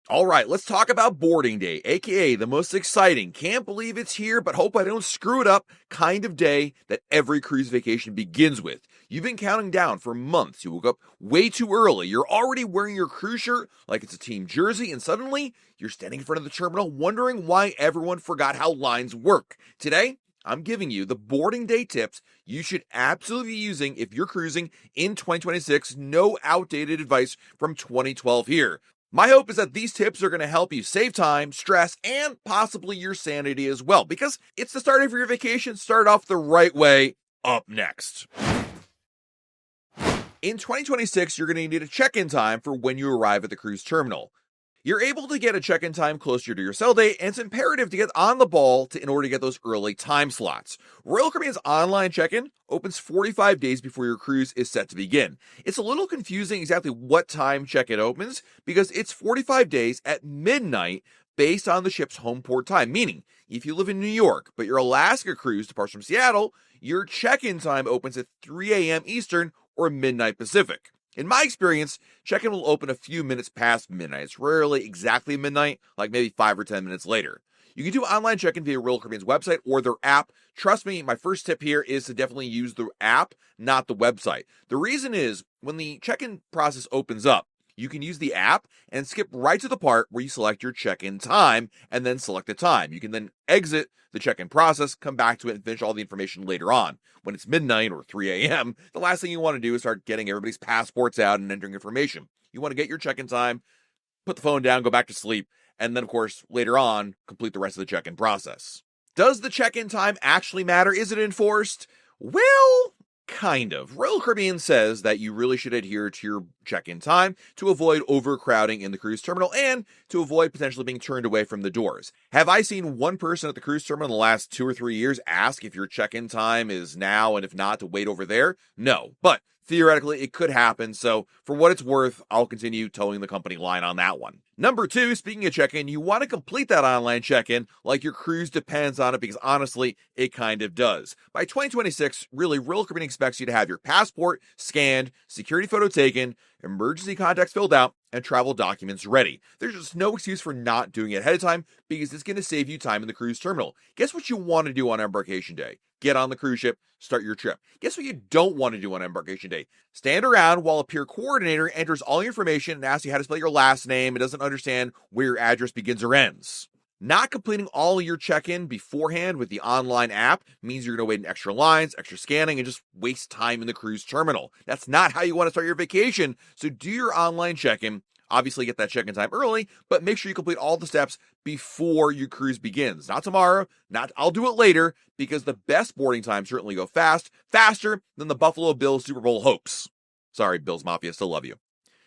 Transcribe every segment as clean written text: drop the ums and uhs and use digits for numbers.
All right, let's talk about boarding day, aka the most exciting, can't believe it's here, but hope I don't screw it up kind of day that every cruise vacation begins with. You've been counting down for months. You woke up way too early. You're already wearing your cruise shirt like it's a team jersey, and suddenly you're standing in front of the terminal wondering why everyone forgot how lines work. Today, I'm giving you the boarding day tips you should absolutely be using if you're cruising in 2026. No outdated advice from 2012 here. My hope is that these tips are going to help you save time, stress, and possibly your sanity as well, because it's the start of your vacation. Start off the right way. Up next. In 2026, you're going to need a check-in time for when you arrive at the cruise terminal. You're able to get a check-in time closer to your sail date, and it's imperative to get on the ball in order to get those early time slots. Royal Caribbean's online check-in opens 45 days before your cruise is set to begin. It's a little confusing exactly what time check-in opens because it's 45 days at midnight based on the ship's home port time, meaning if you live in New York, but your Alaska cruise departs from Seattle, your check-in time opens at 3 a.m. Eastern or midnight Pacific. In my experience, check-in will open a few minutes past midnight. It's rarely exactly midnight, like maybe 5 or 10 minutes later. You can do online check-in via Royal Caribbean's website or their app. Trust me, my first tip here is to definitely use the app, not the website. The reason is, when the check-in process opens up, you can use the app and skip right to the part where you select your check-in time and then select the time. You can then exit the check-in process, come back to it, and finish all the information later on. When it's midnight or 3 a.m., the last thing you want to do is start getting everybody's passports out and entering information. You want to get your check-in time, put the phone down, go back to sleep, and then, of course, later on, complete the rest of the check-in process. Does the check-in time actually matter? Is it enforced? Well, kind of. Royal Caribbean says that you really should adhere to your check-in time to avoid overcrowding in the cruise terminal and to avoid potentially being turned away from the doors. Have I seen one person at the cruise terminal in the last 2 or 3 years ask if your check-in time is now and if not to wait over there? No, but theoretically it could happen, so for what it's worth, I'll continue towing the company line on that one. Number 2, speaking of check-in, you want to complete that online check-in like your cruise depends on it, because honestly, it kind of does. By 2026, really, Royal Caribbean expects you to have your passport scanned, security photo taken, emergency contacts filled out, and travel documents ready. There's just no excuse for not doing it ahead of time, because it's going to save you time in the cruise terminal. Guess what you want to do on Embarkation Day? Get on the cruise ship, start your trip. Guess what you don't want to do on Embarkation Day? Stand around while a peer coordinator enters all your information and asks you how to spell your last name and doesn't understand where your address begins or ends. Not completing all of your check-in beforehand with the online app means you're going to wait in extra lines, extra scanning, and just waste time in the cruise terminal. That's not how you want to start your vacation, so do your online check-in. Obviously, get that check-in time early, but make sure you complete all the steps before your cruise begins. Not tomorrow, I'll do it later, because the best boarding times certainly go faster than the Buffalo Bills Super Bowl hopes. Sorry, Bills Mafia, still love you.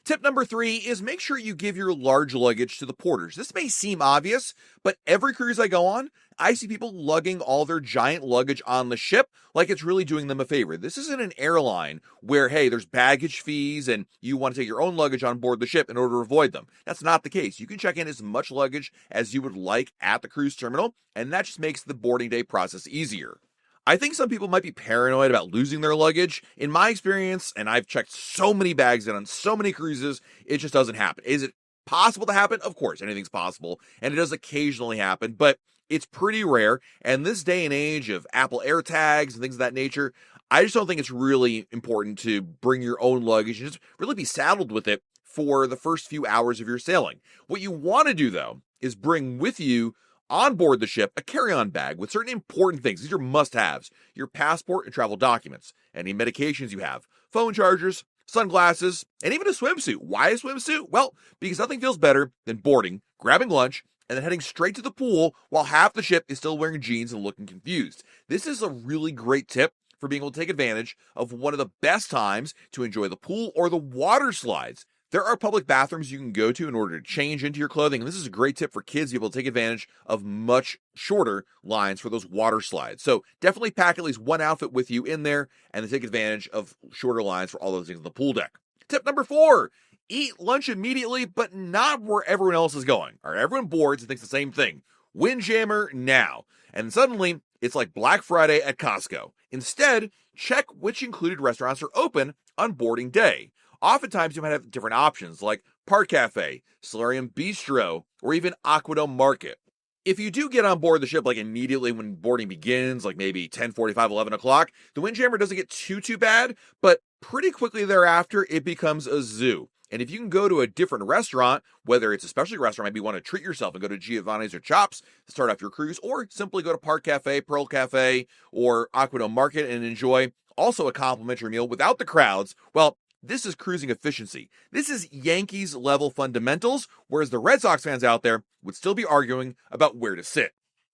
Tip number 3 is make sure you give your large luggage to the porters. This may seem obvious, but every cruise I go on, I see people lugging all their giant luggage on the ship like it's really doing them a favor. This isn't an airline where, hey, there's baggage fees and you want to take your own luggage on board the ship in order to avoid them. That's not the case. You can check in as much luggage as you would like at the cruise terminal, and that just makes the boarding day process easier. I think some people might be paranoid about losing their luggage. In my experience, and I've checked so many bags in on so many cruises, it just doesn't happen. Is it possible to happen? Of course, anything's possible, and it does occasionally happen, but it's pretty rare. And this day and age of Apple AirTags and things of that nature, I just don't think it's really important to bring your own luggage and just really be saddled with it for the first few hours of your sailing. What you want to do, though, is bring with you on board the ship a carry-on bag with certain important things. These are must-haves: your passport and travel documents, any medications you have, phone chargers, sunglasses, and even a swimsuit. Why a swimsuit? Well, because nothing feels better than boarding, grabbing lunch, and then heading straight to the pool while half the ship is still wearing jeans and looking confused. This is a really great tip for being able to take advantage of one of the best times to enjoy the pool or the water slides. There are public bathrooms you can go to in order to change into your clothing, and this is a great tip for kids to be able to take advantage of much shorter lines for those water slides. So definitely pack at least one outfit with you in there and then take advantage of shorter lines for all those things on the pool deck. Tip number 4, eat lunch immediately, but not where everyone else is going. All right, everyone boards and thinks the same thing. Windjammer now. And suddenly, it's like Black Friday at Costco. Instead, check which included restaurants are open on boarding day. Oftentimes, you might have different options like Park Cafe, Solarium Bistro, or even Aquadome Market. If you do get on board the ship like immediately when boarding begins, like maybe 10:45, 11 o'clock, the Windjammer doesn't get too bad, but pretty quickly thereafter, it becomes a zoo. And if you can go to a different restaurant, whether it's a specialty restaurant, maybe you want to treat yourself and go to Giovanni's or Chops to start off your cruise, or simply go to Park Cafe, Pearl Cafe, or Aquadome Market and enjoy also a complimentary meal without the crowds, well, this is cruising efficiency. This is Yankees level fundamentals, whereas the Red Sox fans out there would still be arguing about where to sit.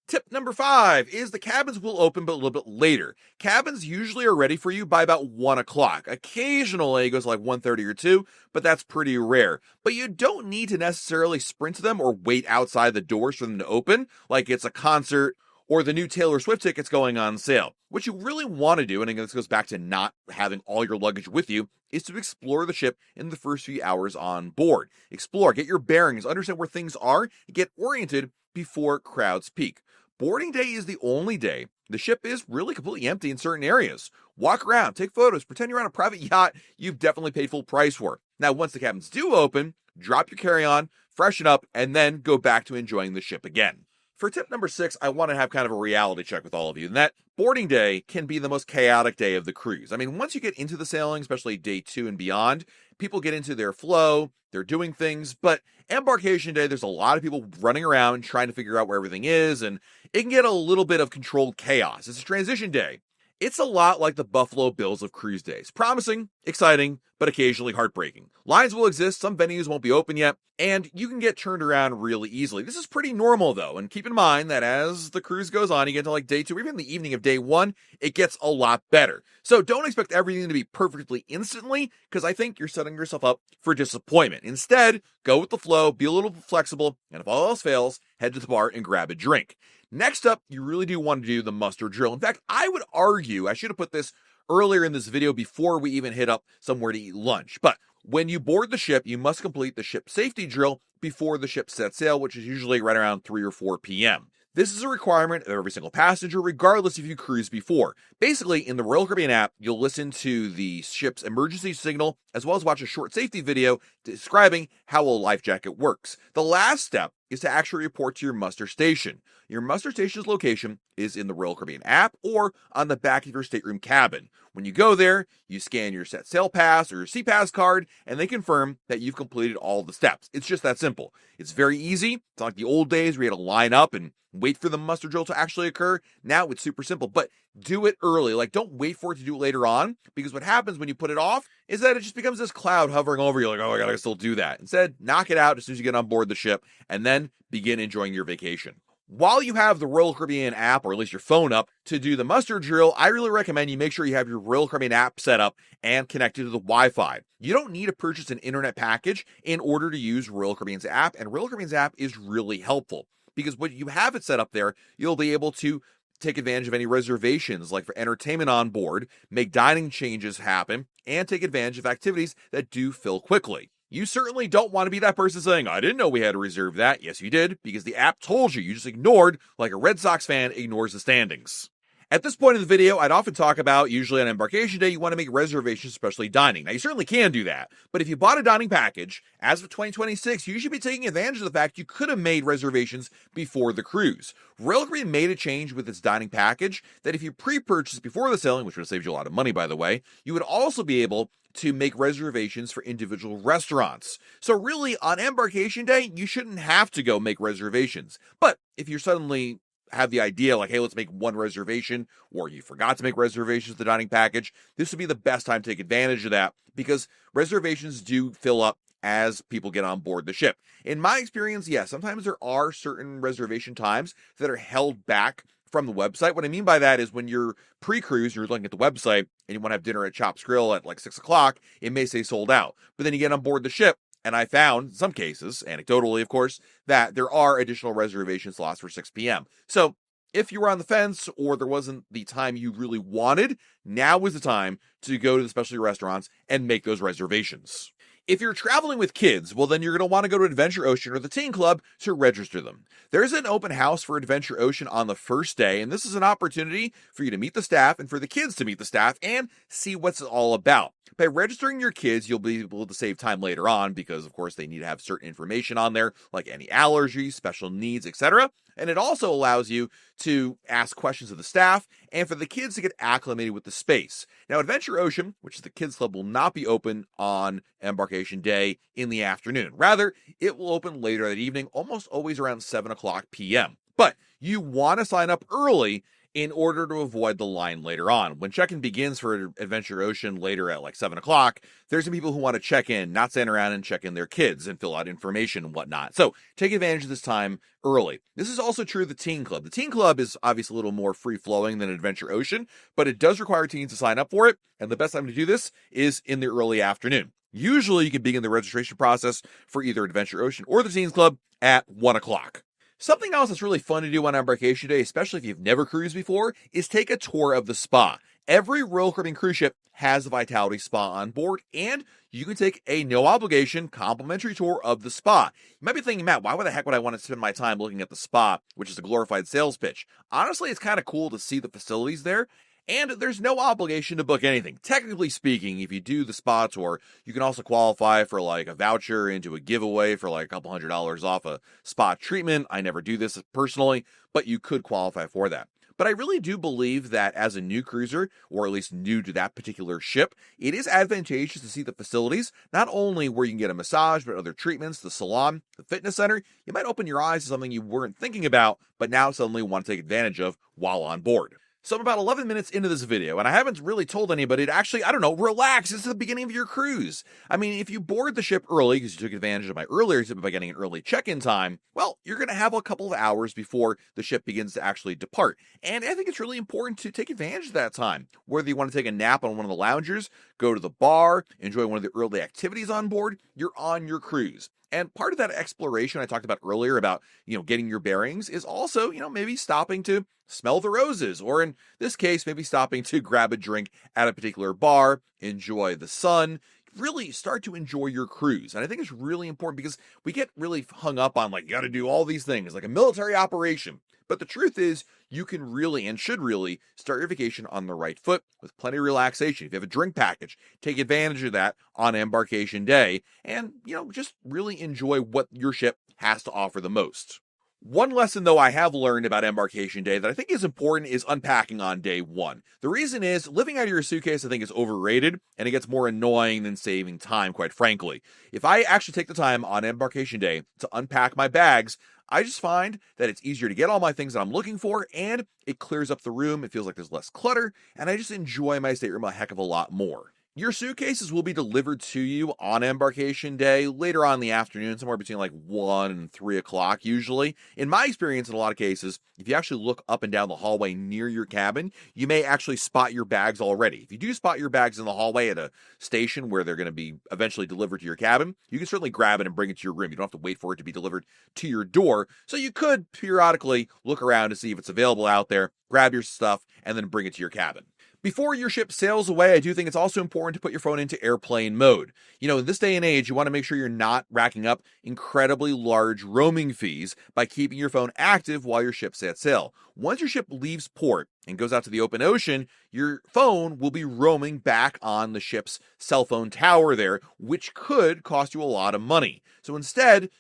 Tip number 5 is the cabins will open but a little bit later. Cabins usually are ready for you by about 1 o'clock. Occasionally it goes like 1:30 or 2, but that's pretty rare. But you don't need to necessarily sprint to them or wait outside the doors for them to open, like it's a concert or the new Taylor Swift tickets going on sale. What you really want to do, and again, this goes back to not having all your luggage with you, is to explore the ship in the first few hours on board. Explore, get your bearings, understand where things are, get oriented before crowds peak. Boarding day is the only day the ship is really completely empty in certain areas. Walk around, take photos, pretend you're on a private yacht you've definitely paid full price for. Now, once the cabins do open, drop your carry-on, freshen up, and then go back to enjoying the ship again. For tip number 6, I want to have kind of a reality check with all of you, and that boarding day can be the most chaotic day of the cruise. I mean, once you get into the sailing, especially day 2 and beyond, people get into their flow, they're doing things, but embarkation day, there's a lot of people running around trying to figure out where everything is, and it can get a little bit of controlled chaos. It's a transition day. It's a lot like the Buffalo Bills of cruise days. Promising, exciting, but occasionally heartbreaking. Lines will exist, some venues won't be open yet, and you can get turned around really easily. This is pretty normal though, and keep in mind that as the cruise goes on, you get to like day 2, or even the evening of day 1, it gets a lot better. So don't expect everything to be perfectly instantly, because I think you're setting yourself up for disappointment. Instead, go with the flow, be a little flexible, and if all else fails, head to the bar and grab a drink. Next up, you really do want to do the muster drill. In fact, I would argue, I should have put this earlier in this video before we even hit up somewhere to eat lunch, but when you board the ship, you must complete the ship safety drill before the ship sets sail, which is usually right around 3 or 4 p.m. This is a requirement of every single passenger, regardless if you cruised before. Basically, in the Royal Caribbean app, you'll listen to the ship's emergency signal, as well as watch a short safety video describing how a life jacket works. The last step is to actually report to your muster station. Your muster station's location is in the Royal Caribbean app or on the back of your stateroom cabin. When you go there, you scan your set sail pass or your sea pass card, and they confirm that you've completed all the steps. It's just that simple. It's very easy. It's not like the old days where you had to line up and wait for the muster drill to actually occur. Now it's super simple, but do it early. Like, don't wait for it to do it later on, because what happens when you put it off is that it just becomes this cloud hovering over you, like, oh, I gotta still do that. Instead, knock it out as soon as you get on board the ship, and then begin enjoying your vacation. While you have the Royal Caribbean app, or at least your phone up, to do the muster drill, I really recommend you make sure you have your Royal Caribbean app set up and connected to the Wi-Fi. You don't need to purchase an internet package in order to use Royal Caribbean's app, and Royal Caribbean's app is really helpful, because when you have it set up there, you'll be able to take advantage of any reservations, like for entertainment on board, make dining changes happen, and take advantage of activities that do fill quickly. You certainly don't want to be that person saying, I didn't know we had to reserve that. Yes, you did, because the app told you. You just ignored, like a Red Sox fan ignores the standings. At this point in the video, I'd often talk about, usually on embarkation day, you want to make reservations, especially dining. Now, you certainly can do that, but if you bought a dining package, as of 2026, you should be taking advantage of the fact you could have made reservations before the cruise. Royal Caribbean made a change with its dining package that if you pre-purchase before the sailing, which would have saved you a lot of money, by the way, you would also be able to make reservations for individual restaurants. So really, on embarkation day, you shouldn't have to go make reservations. But if you're suddenly have the idea like, hey, let's make one reservation, or you forgot to make reservations for the dining package, this would be the best time to take advantage of that, because reservations do fill up as people get on board the ship. In my experience, yes, sometimes there are certain reservation times that are held back from the website. What I mean by that is when you're pre-cruise, you're looking at the website and you want to have dinner at Chops Grill at like 6 o'clock, it may say sold out. But then you get on board the ship, and I found, in some cases, anecdotally of course, that there are additional reservation slots for 6 p.m. So if you were on the fence or there wasn't the time you really wanted, now is the time to go to the specialty restaurants and make those reservations. If you're traveling with kids, well, then you're going to want to go to Adventure Ocean or the Teen Club to register them. There's an open house for Adventure Ocean on the first day, and this is an opportunity for you to meet the staff and for the kids to meet the staff and see what's it all about. By registering your kids, you'll be able to save time later on because, of course, they need to have certain information on there, like any allergies, special needs, etc. And it also allows you to ask questions of the staff and for the kids to get acclimated with the space. Now, Adventure Ocean, which is the kids club, will not be open on Embarkation Day in the afternoon. Rather, it will open later that evening, almost always around 7 o'clock p.m. But you want to sign up early in order to avoid the line later on. When check-in begins for Adventure Ocean later at like 7 o'clock, there's some people who want to check in, not stand around and check in their kids and fill out information and whatnot. So take advantage of this time early. This is also true of the Teen Club. The Teen Club is obviously a little more free-flowing than Adventure Ocean, but it does require teens to sign up for it, and the best time to do this is in the early afternoon. Usually you can begin the registration process for either Adventure Ocean or the Teens Club at 1 o'clock. Something else that's really fun to do on Embarkation Day, especially if you've never cruised before, is take a tour of the spa. Every Royal Caribbean cruise ship has a Vitality Spa on board, and you can take a no-obligation complimentary tour of the spa. You might be thinking, Matt, why the heck would I want to spend my time looking at the spa, which is a glorified sales pitch? Honestly, it's kind of cool to see the facilities there. And there's no obligation to book anything. Technically speaking, if you do the spa tour, you can also qualify for like a voucher into a giveaway for like a couple $100 off a spa treatment. I never do this personally, but you could qualify for that. But I really do believe that as a new cruiser, or at least new to that particular ship, it is advantageous to see the facilities, not only where you can get a massage, but other treatments, the salon, the fitness center. You might open your eyes to something you weren't thinking about, but now suddenly want to take advantage of while on board. So I'm about 11 minutes into this video, and I haven't really told anybody to actually, relax. This is the beginning of your cruise. I mean, if you board the ship early, because you took advantage of my earlier tip by getting an early check-in time, well, you're going to have a couple of hours before the ship begins to actually depart. And I think it's really important to take advantage of that time. Whether you want to take a nap on one of the loungers, go to the bar, enjoy one of the early activities on board, you're on your cruise. And part of that exploration I talked about earlier about, getting your bearings is also, maybe stopping to smell the roses, or in this case, maybe stopping to grab a drink at a particular bar, enjoy the sun, really start to enjoy your cruise. And I think it's really important because we get really hung up on you got to do all these things like a military operation. But the truth is, you can really and should really start your vacation on the right foot with plenty of relaxation. If you have a drink package, take advantage of that on Embarkation Day and, just really enjoy what your ship has to offer the most. One lesson, though, I have learned about Embarkation Day that I think is important is unpacking on day one. The reason is living out of your suitcase, I think, is overrated, and it gets more annoying than saving time, quite frankly. If I actually take the time on Embarkation Day to unpack my bags, I just find that it's easier to get all my things that I'm looking for, and it clears up the room. It feels like there's less clutter, and I just enjoy my stateroom a heck of a lot more. Your suitcases will be delivered to you on Embarkation Day later on in the afternoon, somewhere between 1 and 3 o'clock usually. In my experience, in a lot of cases, if you actually look up and down the hallway near your cabin, you may actually spot your bags already. If you do spot your bags in the hallway at a station where they're going to be eventually delivered to your cabin, you can certainly grab it and bring it to your room. You don't have to wait for it to be delivered to your door. So you could periodically look around to see if it's available out there, grab your stuff, and then bring it to your cabin. Before your ship sails away, I do think it's also important to put your phone into airplane mode. In this day and age, you want to make sure you're not racking up incredibly large roaming fees by keeping your phone active while your ship sets sail. Once your ship leaves port and goes out to the open ocean, your phone will be roaming back on the ship's cell phone tower there, which could cost you a lot of money. So instead,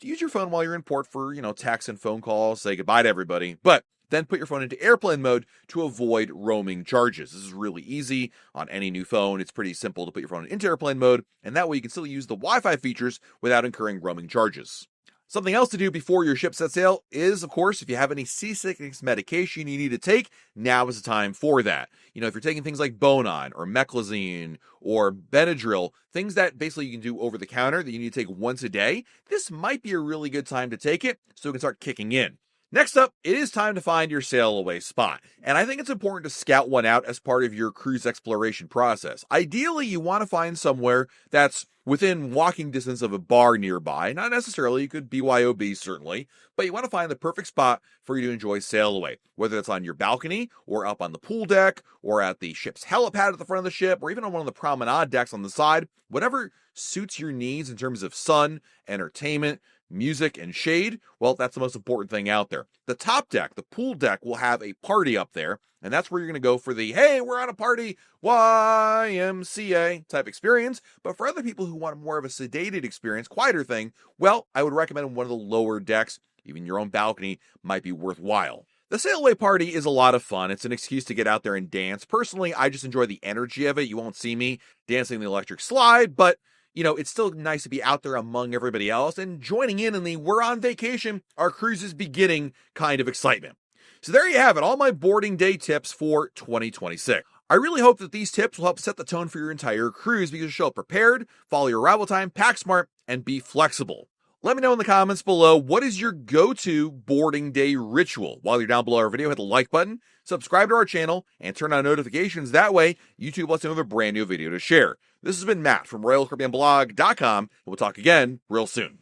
use your phone while you're in port for, text and phone calls, say goodbye to everybody. But then put your phone into airplane mode to avoid roaming charges. This is really easy on any new phone. It's pretty simple to put your phone into airplane mode, and that way you can still use the Wi-Fi features without incurring roaming charges. Something else to do before your ship sets sail is, of course, if you have any seasickness medication you need to take, now is the time for that. If you're taking things like Bonon or Meclizine or Benadryl, things that basically you can do over the counter that you need to take once a day, this might be a really good time to take it so it can start kicking in. Next up, it is time to find your Sailaway spot, and I think it's important to scout one out as part of your cruise exploration process. Ideally, you want to find somewhere that's within walking distance of a bar nearby. Not necessarily, you could BYOB certainly, but you want to find the perfect spot for you to enjoy Sailaway, whether it's on your balcony, or up on the pool deck, or at the ship's helipad at the front of the ship, or even on one of the promenade decks on the side. Whatever suits your needs in terms of sun, entertainment, music, and shade, well, that's the most important thing out there. The top deck, the pool deck, will have a party up there, and that's where you're going to go for the, hey, we're on a party, YMCA type experience. But for other people who want more of a sedated experience, quieter thing, well, I would recommend one of the lower decks. Even your own balcony might be worthwhile. The Sailaway party is a lot of fun. It's an excuse to get out there and dance. Personally, I just enjoy the energy of it. You won't see me dancing the electric slide, but it's still nice to be out there among everybody else and joining in the we're on vacation, our cruise is beginning kind of excitement. So there you have it, all my boarding day tips for 2026. I really hope that these tips will help set the tone for your entire cruise because you show up prepared, follow your arrival time, pack smart, and be flexible. Let me know in the comments below, what is your go-to boarding day ritual? While you're down below our video, hit the like button, subscribe to our channel, and turn on notifications. That way, YouTube lets you know of a brand new video to share. This has been Matt from RoyalCaribbeanBlog.com, and we'll talk again real soon.